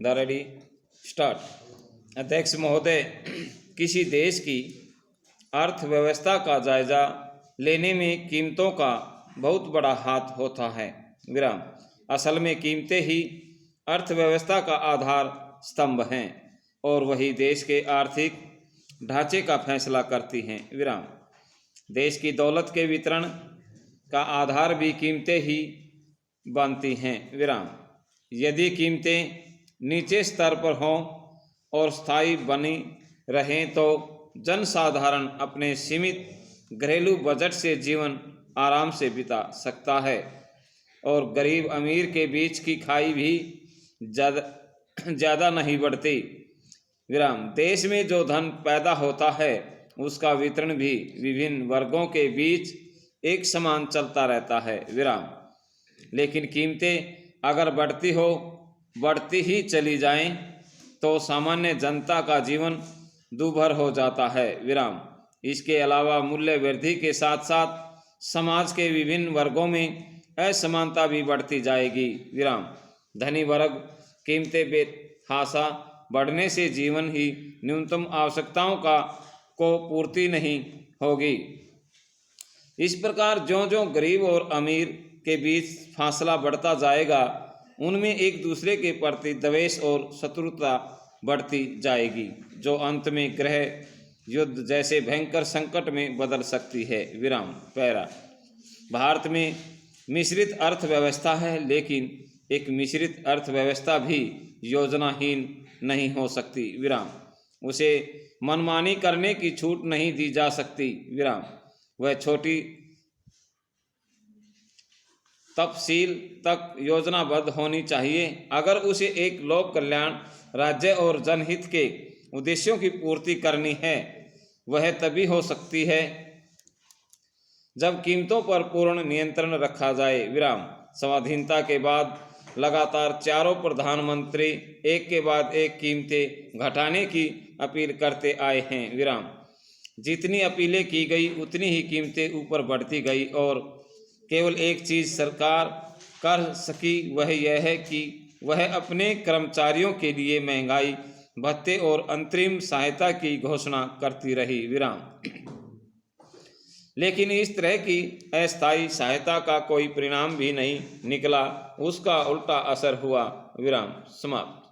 The ready start. अध्यक्ष महोदय, किसी देश की अर्थव्यवस्था का जायजा लेने में कीमतों का बहुत बड़ा हाथ होता है। विराम। असल में कीमतें ही अर्थव्यवस्था का आधार स्तंभ हैं और वही देश के आर्थिक ढांचे का फैसला करती हैं। विराम। देश की दौलत के वितरण का आधार भी कीमतें ही बनती हैं। विराम। यदि कीमतें नीचे स्तर पर हों और स्थायी बनी रहें तो जनसाधारण अपने सीमित घरेलू बजट से जीवन आराम से बिता सकता है और गरीब अमीर के बीच की खाई भी ज़्यादा नहीं बढ़ती। विराम। देश में जो धन पैदा होता है उसका वितरण भी विभिन्न वर्गों के बीच एक समान चलता रहता है। विराम। लेकिन कीमतें अगर बढ़ती ही चली जाएं तो सामान्य जनता का जीवन दूभर हो जाता है। विराम। इसके अलावा मूल्य वृद्धि के साथ साथ समाज के विभिन्न वर्गों में असमानता भी बढ़ती जाएगी। विराम। धनी वर्ग कीमतें बेतहाशा बढ़ने से जीवन ही न्यूनतम आवश्यकताओं को पूर्ति नहीं होगी। इस प्रकार ज्यों-ज्यों गरीब और अमीर के बीच फासला बढ़ता जाएगा उनमें एक दूसरे के प्रति द्वेष और शत्रुता बढ़ती जाएगी जो अंत में गृह युद्ध जैसे भयंकर संकट में बदल सकती है। विराम। पैरा। भारत में मिश्रित अर्थव्यवस्था है, लेकिन एक मिश्रित अर्थव्यवस्था भी योजनाहीन नहीं हो सकती। विराम। उसे मनमानी करने की छूट नहीं दी जा सकती। विराम। वह छोटी तफसील तक योजनाबद्ध होनी चाहिए। अगर उसे एक लोक कल्याण, राज्य और जनहित के उद्देश्यों की पूर्ति करनी है वह तभी हो सकती है जब कीमतों पर पूर्ण नियंत्रण रखा जाए। विराम। स्वाधीनता के बाद लगातार चारों प्रधानमंत्री एक के बाद एक कीमतें घटाने की अपील करते आए हैं। विराम। जितनी अपीलें की गई उतनी ही कीमतें ऊपर बढ़ती गई और केवल एक चीज़ सरकार कर सकी वह यह है कि वह अपने कर्मचारियों के लिए महंगाई भत्ते और अंतरिम सहायता की घोषणा करती रही। विराम। लेकिन इस तरह की अस्थायी सहायता का कोई परिणाम भी नहीं निकला, उसका उल्टा असर हुआ। विराम। समाप्त।